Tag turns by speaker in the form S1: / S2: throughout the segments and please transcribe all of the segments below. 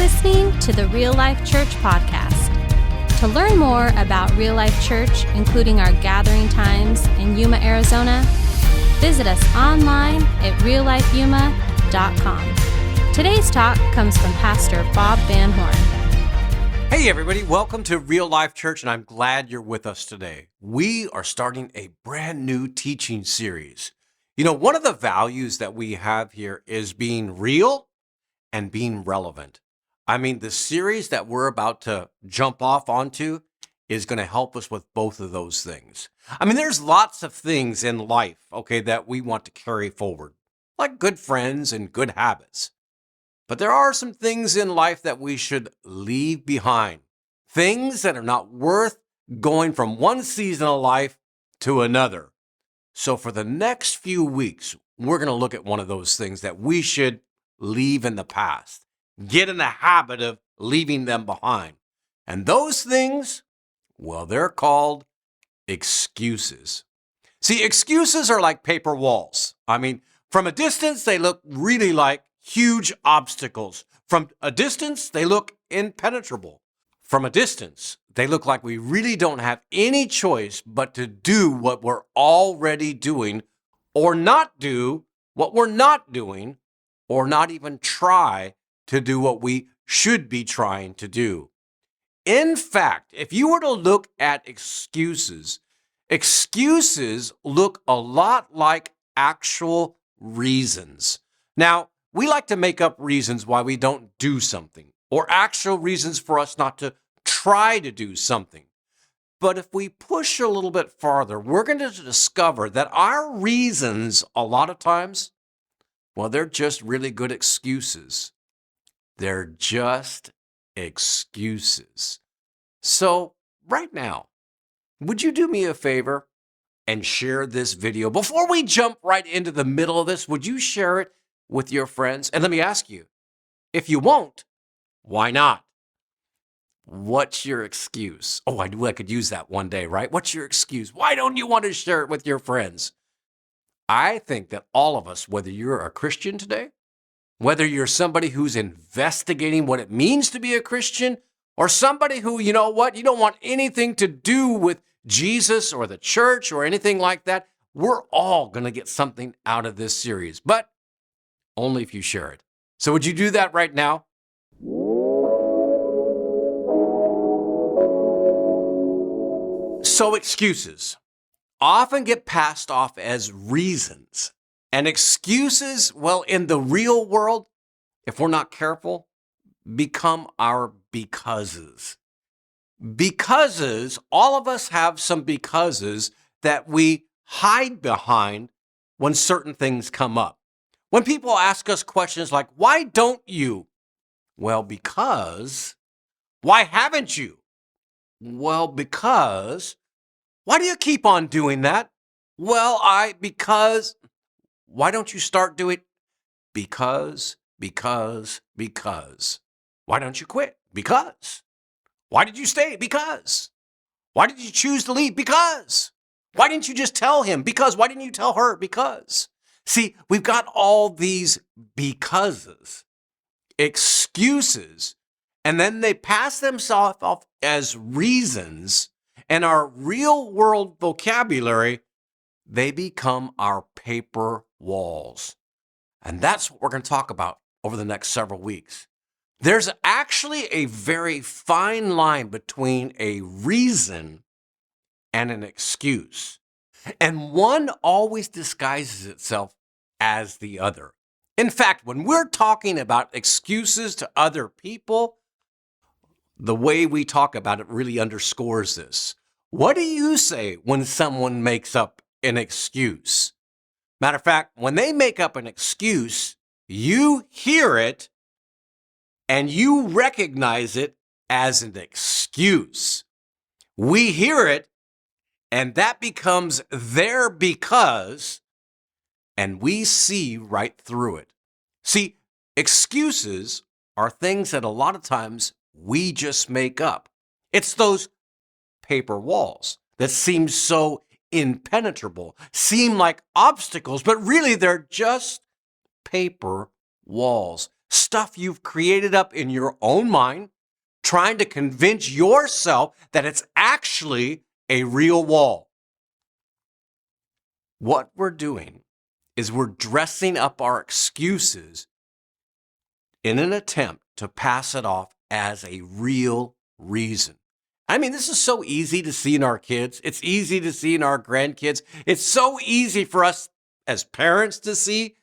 S1: listening to the Real Life Church podcast. To learn more about Real Life Church, including our gathering times in Yuma, Arizona, visit us online at reallifeyuma.com. Today's talk comes from Pastor Bob Van Horn.
S2: Hey everybody, welcome to Real Life Church, and I'm glad you're with us today. We are starting a brand new teaching series. You know, one of the values that we have here is being real and being relevant. I mean, the series that we're about to jump off onto is going to help us with both of those things. I mean, there's lots of things in life, okay, that we want to carry forward, like good friends and good habits. But there are some things in life that we should leave behind, things that are not worth going from one season of life to another. So for the next few weeks, we're going to look at one of those things that we should leave in the past. Get in the habit of leaving them behind. And those things, well, they're called excuses. See, excuses are like paper walls. I mean, from a distance, they look really like huge obstacles. From a distance, they look impenetrable. From a distance, they look like we really don't have any choice but to do what we're already doing, or not do what we're not doing, or not even try to do what we should be trying to do. In fact, if you were to look at excuses, excuses look a lot like actual reasons. Now, we like to make up reasons why we don't do something, or actual reasons for us not to try to do something. But if we push a little bit farther, we're going to discover that our reasons, a lot of times, well, they're just really good excuses. They're just excuses. So right now, would you do me a favor and share this video? Before we jump right into the middle of this, would you share it with your friends? And let me ask you, if you won't, why not? What's your excuse? Oh, I could use that one day, right? What's your excuse? Why don't you want to share it with your friends? I think that all of us, whether you're a Christian today, whether you're somebody who's investigating what it means to be a Christian, or somebody who, you know what, you don't want anything to do with Jesus or the church or anything like that, we're all going to get something out of this series, but only if you share it. So would you do that right now? So excuses often get passed off as reasons. And excuses, well, in the real world, if we're not careful, become our becauses. Becauses, all of us have some becauses that we hide behind when certain things come up. When people ask us questions like, why don't you? Well, because. Why haven't you? Well, because. Why do you keep on doing that? Well, because. Why don't you start doing? Because. Why don't you quit? Because. Why did you stay? Because. Why did you choose to leave? Because. Why didn't you just tell him? Because. Why didn't you tell her? Because. See, we've got all these becauses, excuses, and then they pass themselves off as reasons. And our real world vocabulary, they become our paper walls. And that's what we're going to talk about over the next several weeks. There's actually a very fine line between a reason and an excuse. And one always disguises itself as the other. In fact, when we're talking about excuses to other people, the way we talk about it really underscores this. What do you say when someone makes up an excuse? Matter of fact, when they make up an excuse, you hear it and you recognize it as an excuse. We hear it and that becomes their because, and we see right through it. See, excuses are things that a lot of times we just make up. It's those paper walls that seem so impenetrable, seem like obstacles, but really they're just paper walls. stuff you've created up in your own mind, trying to convince yourself that it's actually a real wall. What we're doing is we're dressing up our excuses in an attempt to pass it off as a real reason. I mean, this is so easy to see in our kids. It's easy to see in our grandkids. It's so easy for us as parents to see.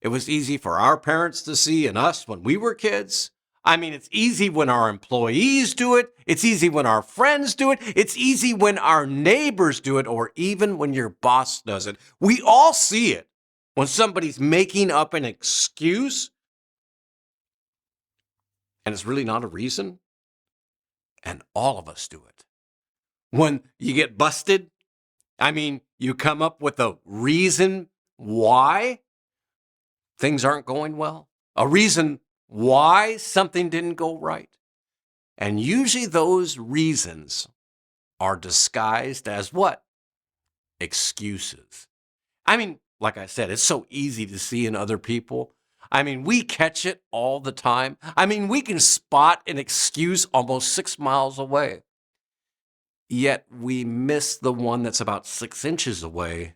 S2: It was easy for our parents to see in us when we were kids. I mean, it's easy when our employees do it. It's easy when our friends do it. It's easy when our neighbors do it, or even when your boss does it. We all see it when somebody's making up an excuse and it's really not a reason. And all of us do it. When you get busted, I mean, you come up with a reason why things aren't going well, a reason why something didn't go right. And usually those reasons are disguised as what? Excuses. I mean, like I said, it's so easy to see in other people. I mean, we catch it all the time. I mean, we can spot an excuse almost 6 miles away. Yet we miss the one that's about 6 inches away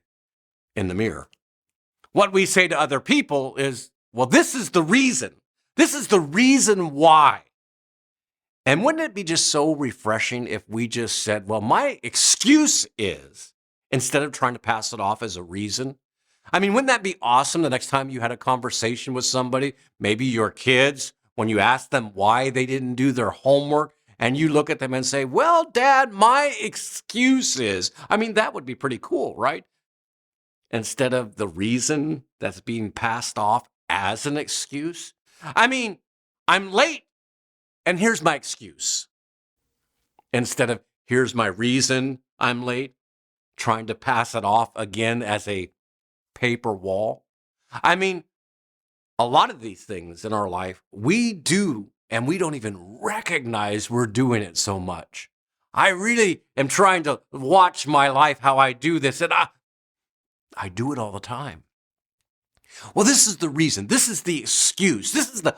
S2: in the mirror. What we say to other people is, well, this is the reason. This is the reason why. And wouldn't it be just so refreshing if we just said, well, my excuse is, instead of trying to pass it off as a reason? I mean, wouldn't that be awesome the next time you had a conversation with somebody, maybe your kids, when you ask them why they didn't do their homework, and you look at them and say, well, Dad, my excuse is. I mean, that would be pretty cool, right? Instead of the reason that's being passed off as an excuse. I mean, I'm late, and here's my excuse. Instead of, here's my reason I'm late, trying to pass it off again as a paper wall. I mean, a lot of these things in our life, we do, and we don't even recognize we're doing it so much. I really am trying to watch my life, how I do this, and I do it all the time. Well, this is the reason. This is the excuse. This is the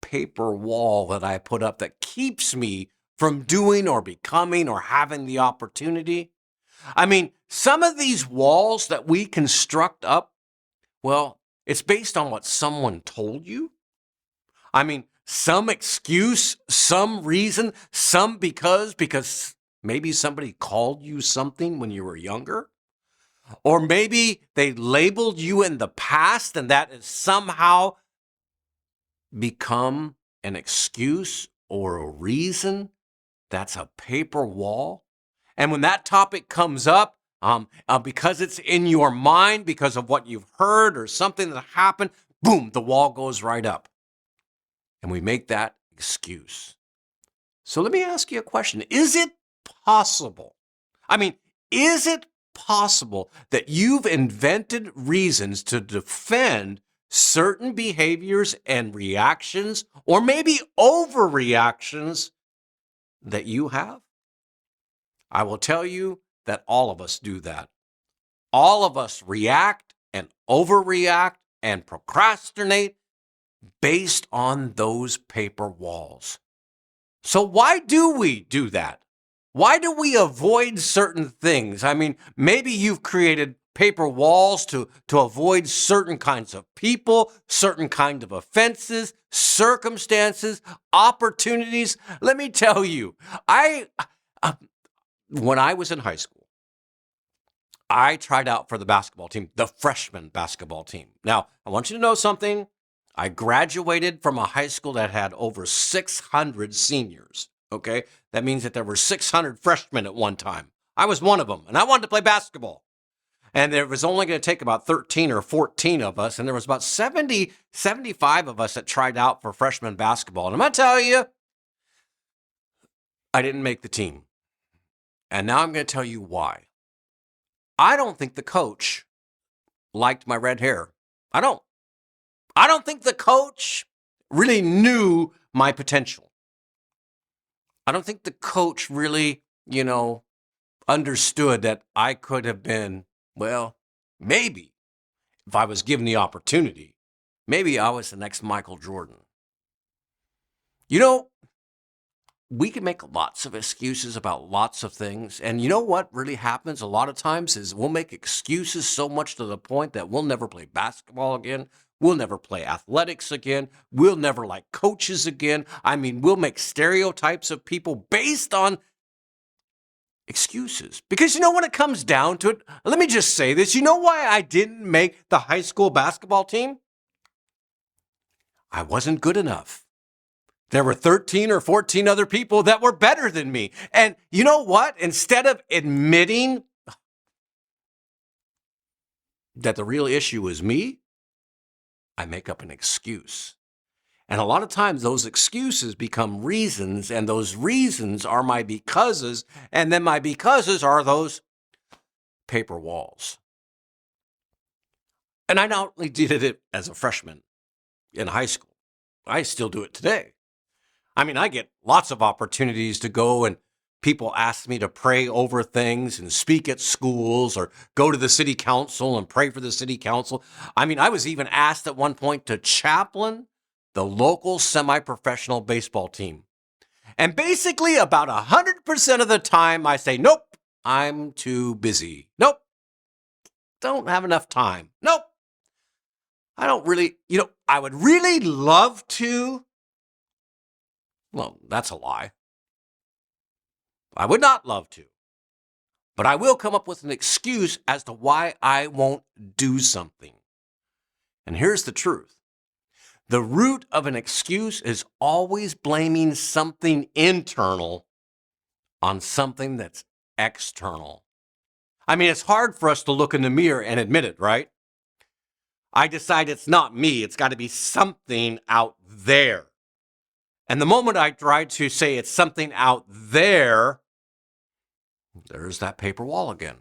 S2: paper wall that I put up that keeps me from doing or becoming or having the opportunity. I mean, some of these walls that we construct up, well, it's based on what someone told you. I mean, some excuse, some reason, some because maybe somebody called you something when you were younger. Or maybe they labeled you in the past and that has somehow become an excuse or a reason. That's a paper wall. And when that topic comes up, because it's in your mind, because of what you've heard or something that happened, boom, the wall goes right up. And we make that excuse. So let me ask you a question. Is it possible? Is it possible that you've invented reasons to defend certain behaviors and reactions, or maybe overreactions that you have? I will tell you that all of us do that. All of us react and overreact and procrastinate based on those paper walls. So why do we do that? Why do we avoid certain things? I mean, maybe you've created paper walls to avoid certain kinds of people, certain kind of offenses, circumstances, opportunities. Let me tell you, when I was in high school, I tried out for the basketball team, the freshman basketball team. Now, I want you to know something. I graduated from a high school that had over 600 seniors, okay? That means that there were 600 freshmen at one time. I was one of them, and I wanted to play basketball. And there was only going to take about 13 or 14 of us, and there was about 70, 75 of us that tried out for freshman basketball. And I'm going to tell you, I didn't make the team. And now I'm going to tell you why. I don't think the coach liked my red hair. I don't think the coach really knew my potential. I don't think the coach really, understood that I could have been, well, maybe if I was given the opportunity, Maybe I was the next Michael Jordan. You know, we can make lots of excuses about lots of things. And you know what really happens a lot of times is we'll make excuses so much to the point that we'll never play basketball again. We'll never play athletics again. We'll never like coaches again. I mean, we'll make stereotypes of people based on excuses. Because you know, when it comes down to it, let me just say this. You know why I didn't make the high school basketball team? I wasn't good enough. There were 13 or 14 other people that were better than me. And you know what? Instead of admitting that the real issue is me, I make up an excuse. And a lot of times those excuses become reasons, and those reasons are my becauses, and then my becauses are those paper walls. And I not only did it as a freshman in high school, I still do it today. I mean, I get lots of opportunities to go and people ask me to pray over things and speak at schools or go to the city council and pray for the city council. I mean, I was even asked at one point to chaplain the local semi-professional baseball team. And basically about 100% of the time I say, nope, I'm too busy. Nope, don't have enough time. Nope, I don't really, I would really love to. Well, that's a lie. I would not love to. But I will come up with an excuse as to why I won't do something. And here's the truth. The root of an excuse is always blaming something internal on something that's external. I mean, it's hard for us to look in the mirror and admit it, right? I decide it's not me. It's got to be something out there. And the moment I try to say it's something out there, there's that paper wall again.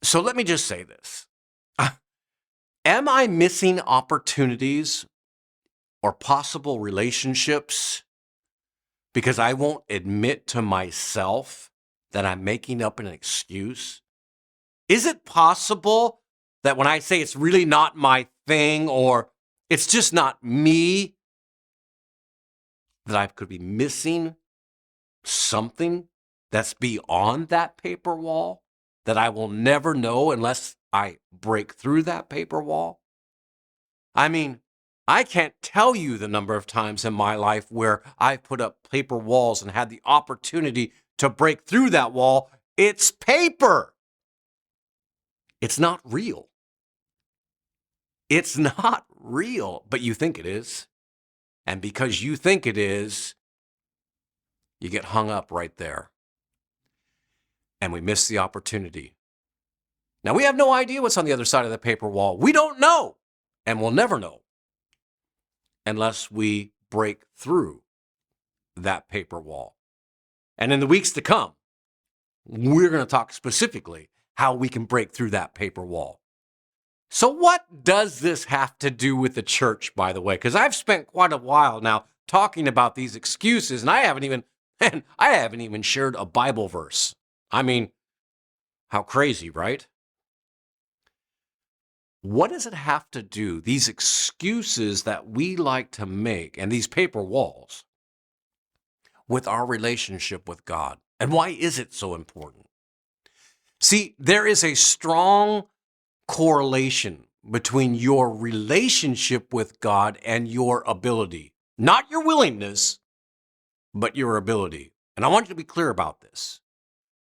S2: So let me just say this. Am I missing opportunities or possible relationships because I won't admit to myself that I'm making up an excuse? Is it possible that when I say it's really not my thing or it's just not me, that I could be missing something that's beyond that paper wall that I will never know unless I break through that paper wall? I mean, I can't tell you the number of times in my life where I've put up paper walls and had the opportunity to break through that wall. It's paper. It's not real. It's not real, but you think it is. And because you think it is, you get hung up right there. And we miss the opportunity. Now, we have no idea what's on the other side of the paper wall. We don't know. And we'll never know unless we break through that paper wall. And in the weeks to come, we're going to talk specifically how we can break through that paper wall. So what does this have to do with the church, by the way? Because I've spent quite a while now talking about these excuses, and I haven't even shared a Bible verse. I mean, how crazy, right? What does it have to do, these excuses that we like to make and these paper walls, with our relationship with God? And why is it so important? See, there is a strong correlation between your relationship with God and your ability. Not your willingness, but your ability. And I want you to be clear about this.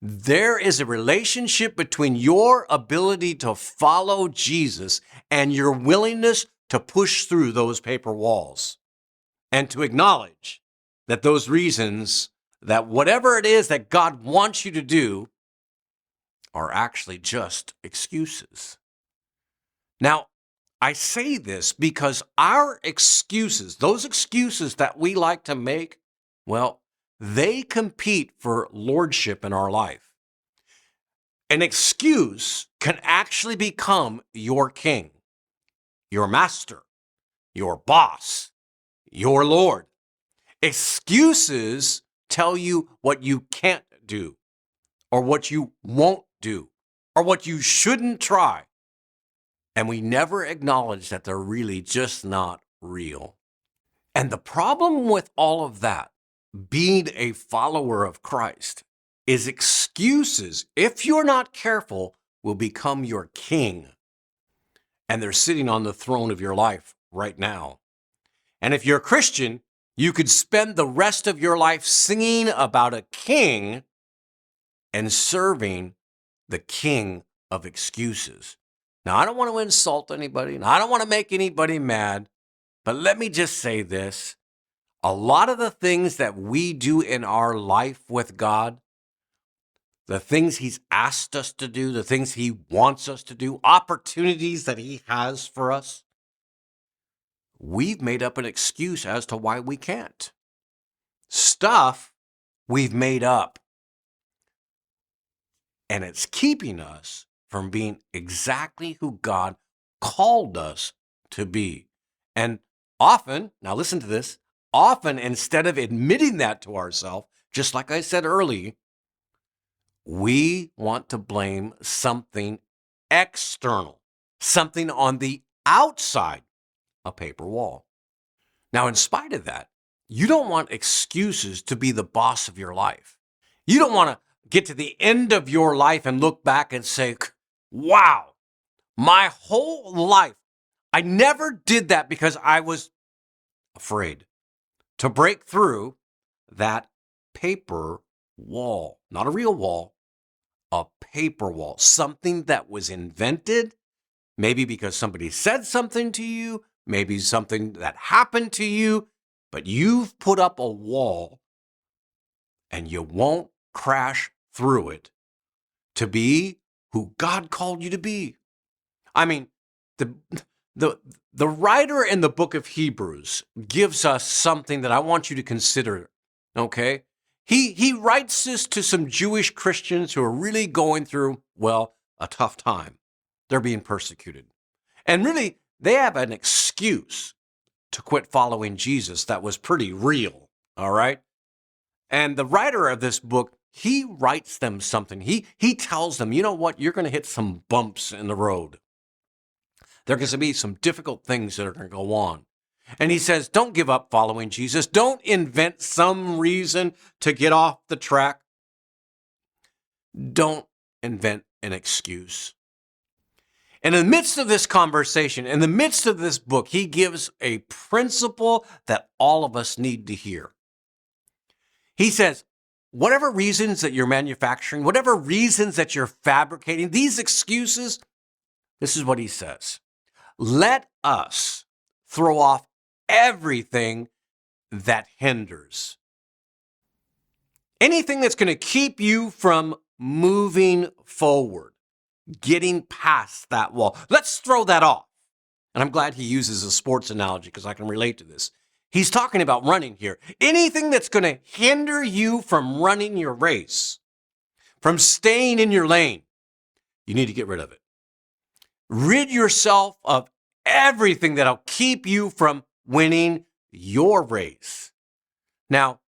S2: There is a relationship between your ability to follow Jesus and your willingness to push through those paper walls and to acknowledge that those reasons, that whatever it is that God wants you to do, are actually just excuses. Now, I say this because our excuses, those excuses that we like to make, well, they compete for lordship in our life. An excuse can actually become your king, your master, your boss, your Lord. Excuses tell you what you can't do, or what you won't do, or what you shouldn't try. and we never acknowledge that they're really just not real. And the problem with all of that, being a follower of Christ, is excuses, if you're not careful, will become your king. And they're sitting on the throne of your life right now. And if you're a Christian, you could spend the rest of your life singing about a king and serving the king of excuses. Now, I don't want to insult anybody, and I don't want to make anybody mad, but let me just say this. A lot of the things that we do in our life with God, the things he's asked us to do, the things he wants us to do, opportunities that he has for us, we've made up an excuse as to why we can't. Stuff we've made up. And it's keeping us from being exactly who God called us to be. And often, now listen to this, often instead of admitting that to ourselves, just like I said earlier, we want to blame something external, something on the outside, a paper wall. Now, in spite of that, you don't want excuses to be the boss of your life. You don't want to get to the end of your life and look back and say, wow, my whole life, I never did that because I was afraid to break through that paper wall. Not a real wall, a paper wall. Something that was invented, maybe because somebody said something to you, maybe something that happened to you, but you've put up a wall and you won't crash through it to be who God called you to be. I mean, the writer in the book of Hebrews gives us something that I want you to consider, okay? He writes this to some Jewish Christians who are really going through, well, a tough time. They're being persecuted. And really, they have an excuse to quit following Jesus that was pretty real, all right? And the writer of this book, he writes them something. He tells them, you know what? You're going to hit some bumps in the road. There are going to be some difficult things that are going to go on. And he says, don't give up following Jesus. Don't invent some reason to get off the track. Don't invent an excuse. And in the midst of this conversation, in the midst of this book, he gives a principle that all of us need to hear. He says, whatever reasons that you're manufacturing, whatever reasons that you're fabricating, these excuses, this is what he says. Let us throw off everything that hinders. Anything that's going to keep you from moving forward, getting past that wall. Let's throw that off. And I'm glad he uses a sports analogy because I can relate to this. He's talking about running here. Anything that's going to hinder you from running your race, from staying in your lane, you need to get rid of it. Rid yourself of everything that'll keep you from winning your race. Now,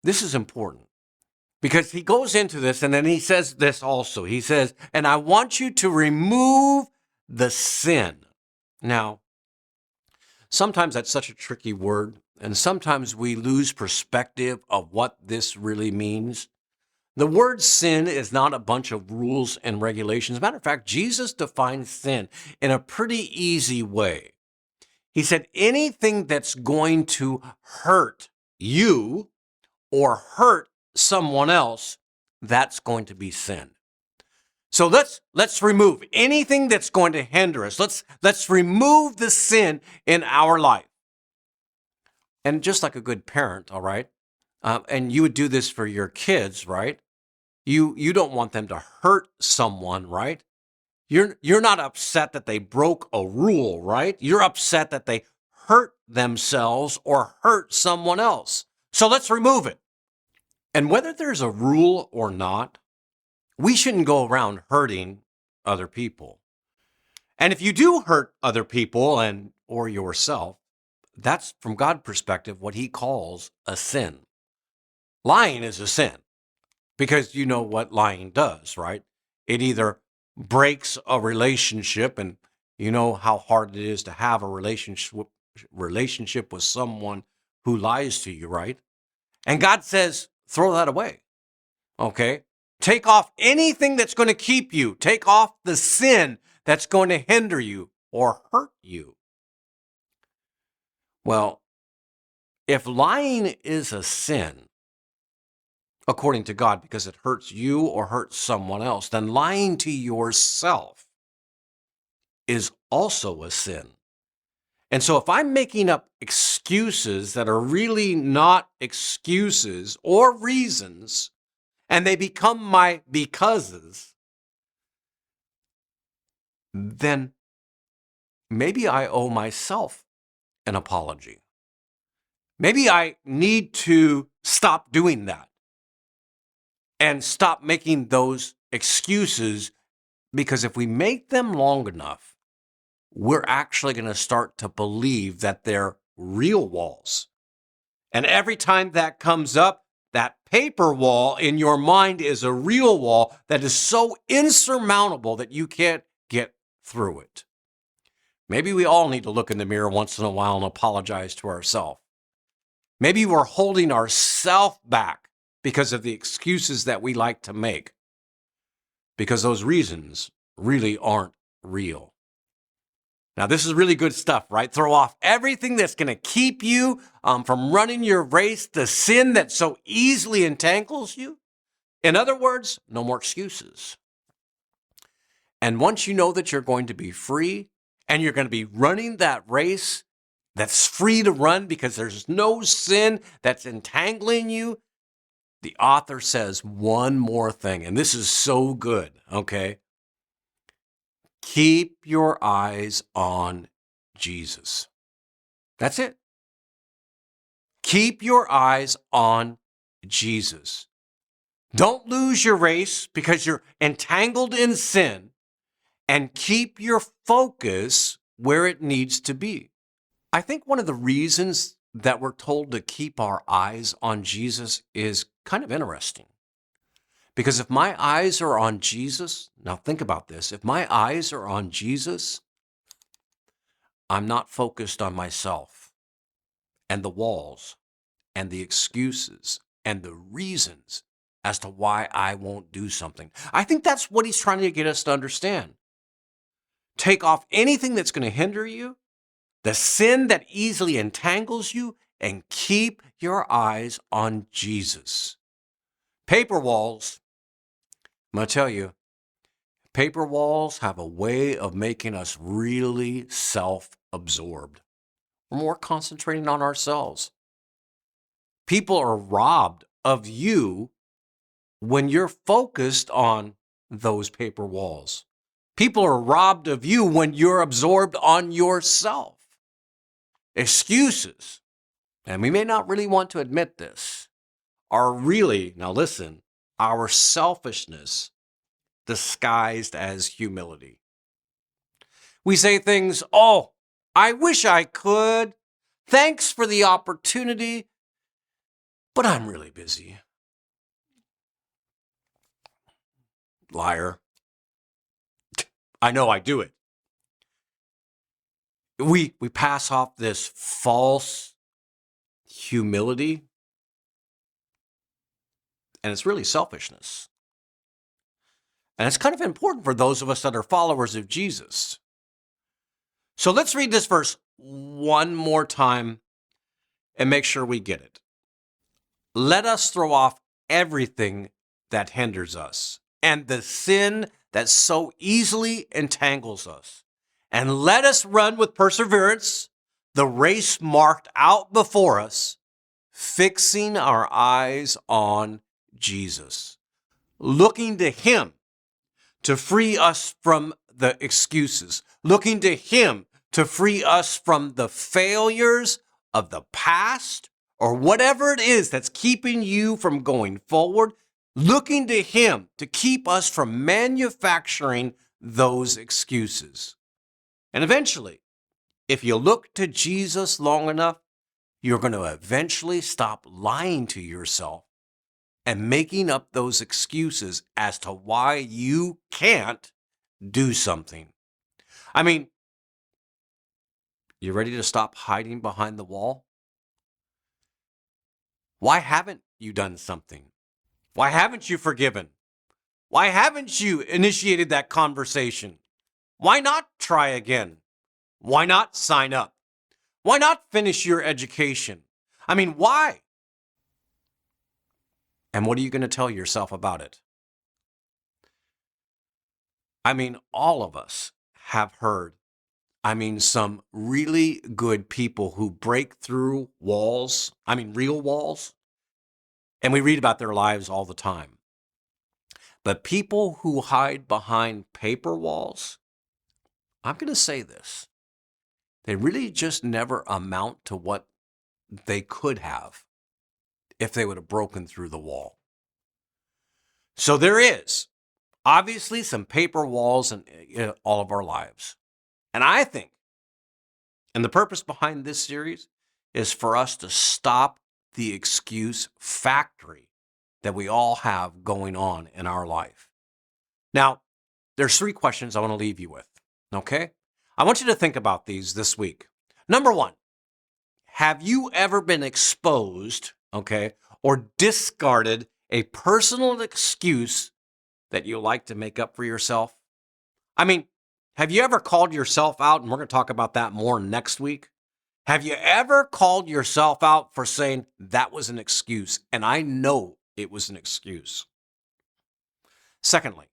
S2: this is important because he goes into this and then he says this also. He says, and I want you to remove the sin. Now, sometimes that's such a tricky word, and sometimes we lose perspective of what this really means. The word sin is not a bunch of rules and regulations. As a matter of fact, Jesus defines sin in a pretty easy way. He said anything that's going to hurt you or hurt someone else, that's going to be sin. So let's remove anything that's going to hinder us. Let's remove the sin in our life. And just like a good parent, all right, and you would do this for your kids, right? You don't want them to hurt someone, right? You're not upset that they broke a rule, right? You're upset that they hurt themselves or hurt someone else. So let's remove it. And whether there's a rule or not, we shouldn't go around hurting other people. And if you do hurt other people or yourself, that's from God's perspective what he calls a sin. Lying is a sin because you know what lying does, right? It either breaks a relationship and You know how hard it is to have a relationship with someone who lies to you, right? And God says, throw that away. Okay? Take off anything that's going to keep you. Take off the sin that's going to hinder you or hurt you. Well, if lying is a sin, according to God, because it hurts you or hurts someone else, then lying to yourself is also a sin. And so if I'm making up excuses that are really not excuses or reasons, and they become my becauses, then maybe I owe myself an apology. Maybe I need to stop doing that and stop making those excuses, because if we make them long enough, we're actually going to start to believe that they're real walls. And every time that comes up, that paper wall in your mind is a real wall that is so insurmountable that you can't get through it. Maybe we all need to look in the mirror once in a while and apologize to ourselves. Maybe we're holding ourselves back because of the excuses that we like to make, because those reasons really aren't real. Now, this is really good stuff, right? Throw off everything that's going to keep you from running your race, the sin that so easily entangles you. In other words, no more excuses. And once you know that you're going to be free and you're going to be running that race that's free to run because there's no sin that's entangling you, the author says one more thing, and this is so good, okay? Keep your eyes on Jesus. That's it. Keep your eyes on Jesus. Don't lose your race because you're entangled in sin, and keep your focus where it needs to be. I think one of the reasons that we're told to keep our eyes on Jesus is kind of interesting. Because if my eyes are on Jesus, now think about this, if my eyes are on Jesus, I'm not focused on myself and the walls and the excuses and the reasons as to why I won't do something. I think that's what he's trying to get us to understand. Take off anything that's going to hinder you, the sin that easily entangles you, and keep your eyes on Jesus. Paper walls, I'm going to tell you, paper walls have a way of making us really self-absorbed. We're more concentrating on ourselves. People are robbed of you when you're focused on those paper walls. People are robbed of you when you're absorbed on yourself. Excuses, and we may not really want to admit this, are really, now listen, our selfishness disguised as humility. We say things, oh, I wish I could. Thanks for the opportunity, but I'm really busy. Liar. I know I do it. We pass off this false humility, and it's really selfishness. And it's kind of important for those of us that are followers of Jesus. So let's read this verse one more time and make sure we get it. Let us throw off everything that hinders us and the sin that so easily entangles us. And let us run with perseverance the race marked out before us, fixing our eyes on Jesus, looking to him to free us from the excuses, looking to him to free us from the failures of the past or whatever it is that's keeping you from going forward, looking to him to keep us from manufacturing those excuses. And eventually, if you look to Jesus long enough, you're going to eventually stop lying to yourself and making up those excuses as to why you can't do something. I mean, You ready to stop hiding behind the wall? Why haven't you done something? Why haven't you forgiven? Why haven't you initiated that conversation? Why not try again? Why not sign up? Why not finish your education? I mean, why? And what are you going to tell yourself about it? I mean, all of us have heard, some really good people who break through walls, real walls, and we read about their lives all the time. But people who hide behind paper walls, I'm going to say this, they really just never amount to what they could have if they would have broken through the wall. So there is obviously some paper walls in all of our lives. And I think, and the purpose behind this series is for us to stop the excuse factory that we all have going on in our life. Now, there's 3 questions I want to leave you with, okay? I want you to think about these this week. Number 1, have you ever been exposed, or discarded a personal excuse that you like to make up for yourself? Have you ever called yourself out? And we're going to talk about that more next week. Have you ever called yourself out for saying that was an excuse? And I know it was an excuse. Secondly,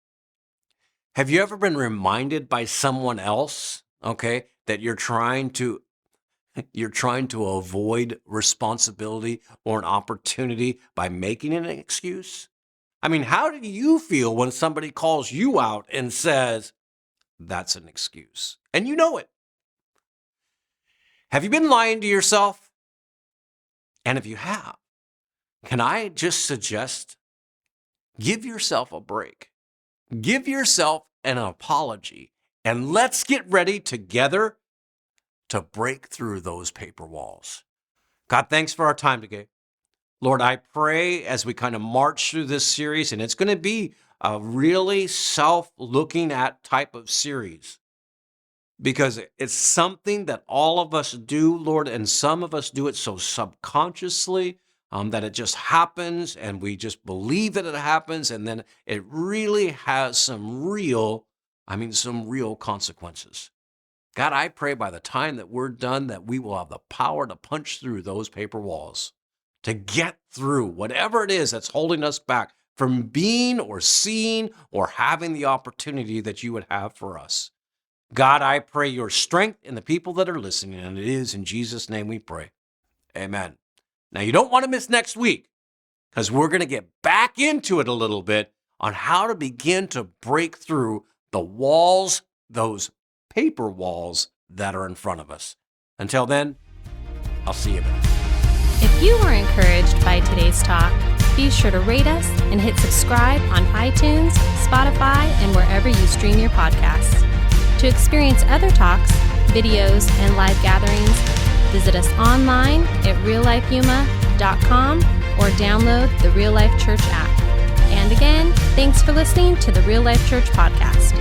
S2: have you ever been reminded by someone else, that you're trying to avoid responsibility or an opportunity by making an excuse? How do you feel when somebody calls you out and says, that's an excuse? And you know it. Have you been lying to yourself? And if you have, can I just suggest, give yourself a break. Give yourself an apology. And let's get ready together to break through those paper walls. God, thanks for our time today. Lord, I pray as we kind of march through this series, and it's going to be a really self-looking at type of series, because it's something that all of us do, Lord, and some of us do it so subconsciously that it just happens, and we just believe that it happens, and then it really has some real consequences. God, I pray by the time that we're done that we will have the power to punch through those paper walls, to get through whatever it is that's holding us back from being or seeing or having the opportunity that you would have for us. God, I pray your strength in the people that are listening, and it is in Jesus' name we pray. Amen. Now, you don't want to miss next week, because we're going to get back into it a little bit on how to begin to break through the walls, those paper walls that are in front of us. Until then, I'll see you then.
S1: If you were encouraged by today's talk, be sure to rate us and hit subscribe on iTunes, Spotify, and wherever you stream your podcasts. To experience other talks, videos, and live gatherings, visit us online at reallifeyuma.com or download the Real Life Church app. And again, thanks for listening to the Real Life Church podcast.